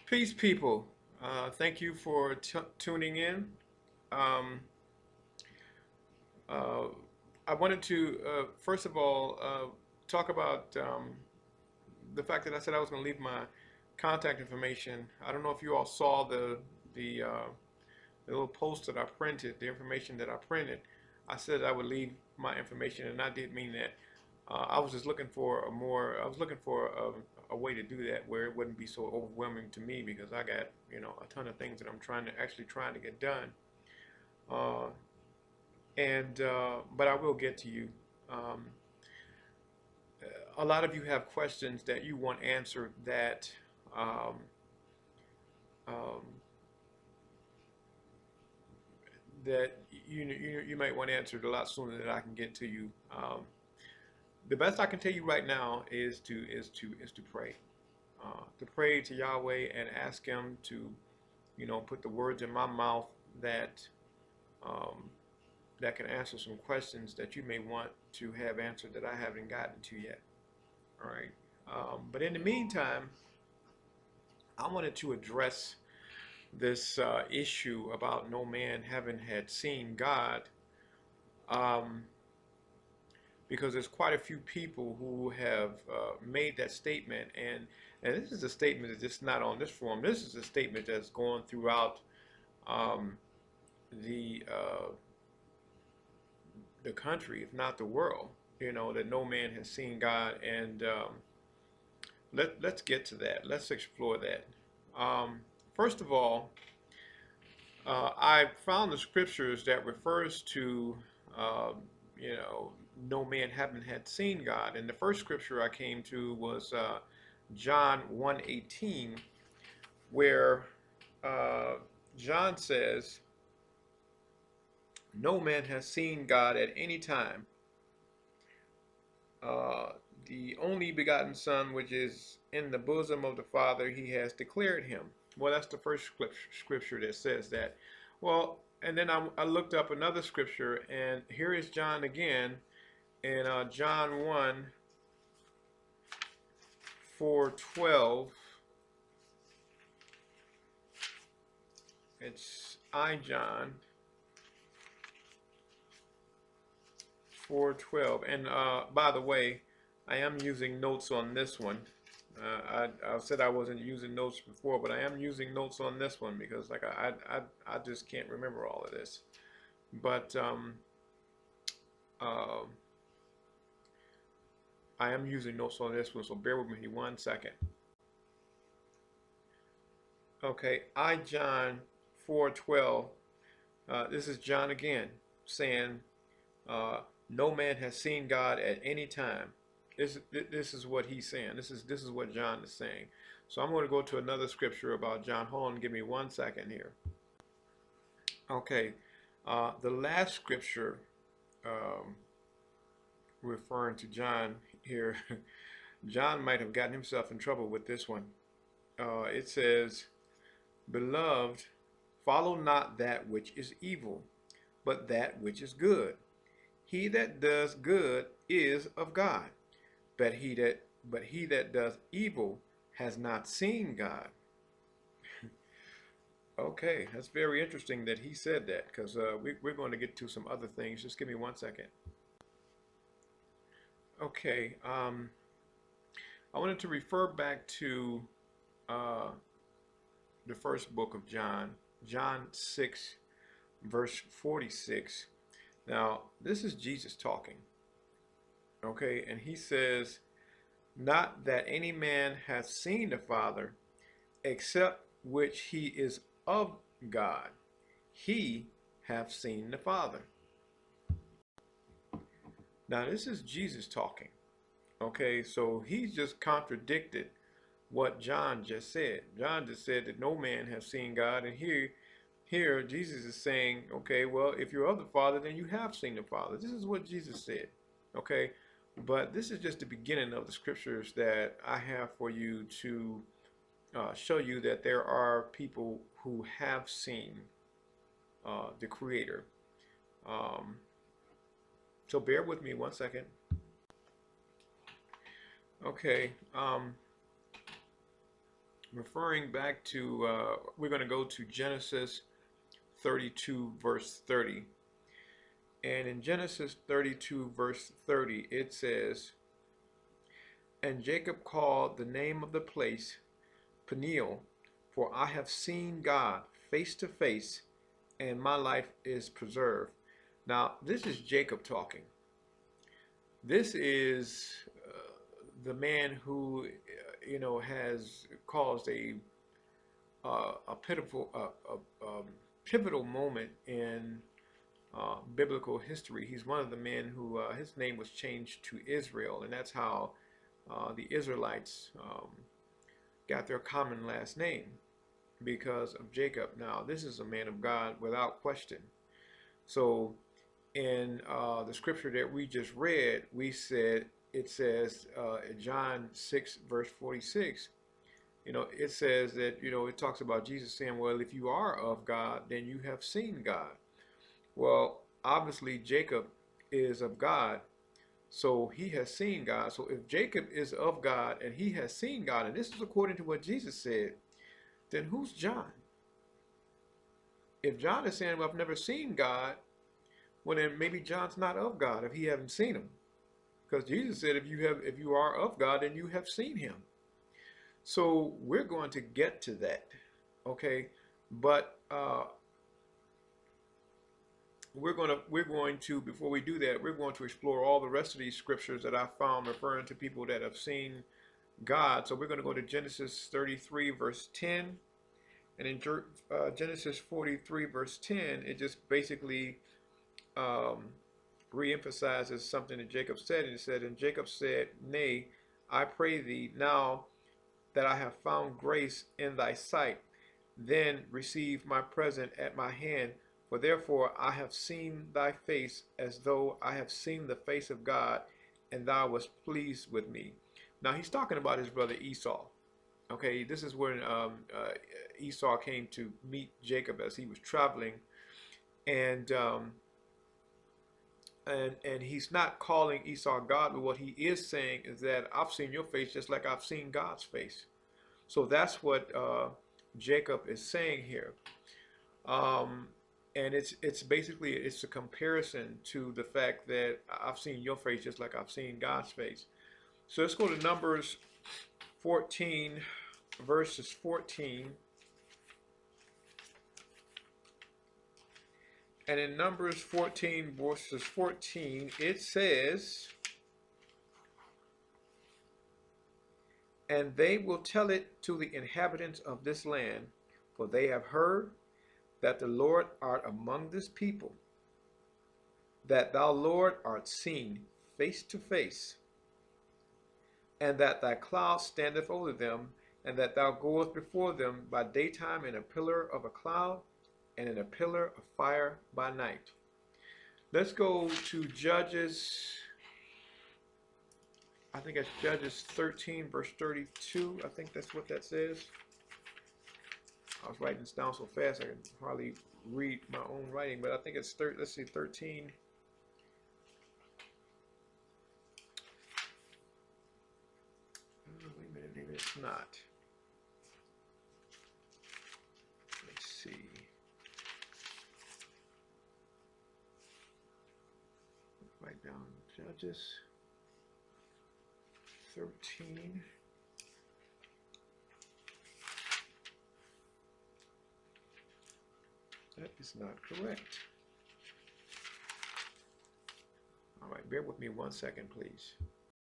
Peace, people. Thank you for tuning in. Um, uh, I wanted to, first of all, talk about the fact that I said I was going to leave my contact information. I don't know if you all saw the the little post that I printed, the information that I printed. I said I would leave my information, and I did mean that. I was just looking for I was looking for a way to do that where it wouldn't be so overwhelming to me because I got, a ton of things that I'm trying to get done. Uh, but I will get to you. Um, a lot of you have questions that you want answered um, um, that you might want answered a lot sooner than I can get to you. The best I can tell you right now is to pray. To pray to Yahweh and ask Him to, put the words in my mouth that um, that can answer some questions that you may want to have answered that I haven't gotten to yet. All right. But in the meantime, I wanted to address this issue about no man having had seen God, um, because there's quite a few people who have made that statement, and this is a statement that's just not on this forum. This is a statement that's going throughout um, the uh, the country, if not the world. That no man has seen God, and let's get to that. Let's explore that. First of all, I found the scriptures that refers to, um, you know, no man having had seen God. And the first scripture I came to was John 1:18, where uh, John says, "No man has seen God at any time. Uh, the only begotten Son, which is in the bosom of the Father, He has declared Him." Well, that's the first scripture that says that. Well, and then I looked up another scripture, and here is John again in John 1 4:12. It's I John 4:12. And by the way, I am using notes on this one. I said I wasn't using notes before, but I am using notes on this one because like I just can't remember all of this. But uh, I am using notes on this one, so bear with me 1 second. Okay, I John 4:12. This is John again saying, "No man has seen God at any time." This is what he's saying. This is what John is saying. So I'm going to go to another scripture about John. Hold on, give me 1 second here. Okay, the last scripture um, referring to John here, John might have gotten himself in trouble with this one. It says, "Beloved, follow not that which is evil, but that which is good. He that does good is of God, but he that does evil has not seen God." Okay, that's very interesting that he said that because we're going to get to some other things. Just give me 1 second. Okay, I wanted to refer back to uh, the first book of John, John 6, verse 46. Now, this is Jesus talking, okay, and he says, "Not that any man hath seen the Father, except which he is of God. He hath seen the Father." Now, this is Jesus talking, okay, so he just contradicted what John just said. John just said that no man has seen God, and here Jesus is saying, okay, well, if you're of the Father, then you have seen the Father. This is what Jesus said, okay? But this is just the beginning of the scriptures that I have for you to show you that there are people who have seen the Creator. Um, so bear with me 1 second. Okay. referring back to, we're going to go to Genesis 32, verse 30. And in Genesis 32, verse 30, it says, "And Jacob called the name of the place Peniel, for I have seen God face to face, and my life is preserved." Now, this is Jacob talking. This is the man who, has caused a pivotal moment in biblical history. He's one of the men who his name was changed to Israel, and that's how the Israelites got their common last name, because of Jacob. Now, this is a man of God without question. So, in the scripture that we just read, it says in John 6, verse 46. It says that, it talks about Jesus saying, well, if you are of God, then you have seen God. Well, obviously, Jacob is of God, so he has seen God. So if Jacob is of God and he has seen God, and this is according to what Jesus said, then who's John? If John is saying, well, I've never seen God, well, then maybe John's not of God if he hasn't seen him. Because Jesus said, if you are of God, then you have seen him. So we're going to get to that, okay? But we're going to before we do that, we're going to explore all the rest of these scriptures that I found referring to people that have seen God. So we're going to go to Genesis 33, verse 10, and in Genesis 43, verse 10, it just basically reemphasizes something that Jacob said, and it said, "And Jacob said, Nay, I pray thee now that I have found grace in thy sight, then receive my present at my hand, for therefore I have seen thy face as though I have seen the face of God, and thou wast pleased with me." Now he's talking about his brother Esau. Okay, this is when Esau came to meet Jacob as he was traveling, and he's not calling Esau God, but what he is saying is that I've seen your face just like I've seen God's face. So that's what Jacob is saying here. And it's basically, it's a comparison to the fact that I've seen your face just like I've seen God's face. So let's go to Numbers 14, verses 14. And in Numbers 14, verses 14, it says, "And they will tell it to the inhabitants of this land, for they have heard that the Lord art among this people, that thou, Lord, art seen face to face, and that thy cloud standeth over them, and that thou goest before them by daytime in a pillar of a cloud, and in a pillar of fire by night." Let's go to Judges. I think it's Judges 13, verse 32. I think that's what that says. I was writing this down so fast I can hardly read my own writing, but I think it's, let's see, 13. Wait a minute, maybe it's not. Let's see. Write down Judges 13. That is not correct. All right, bear with me 1 second, please.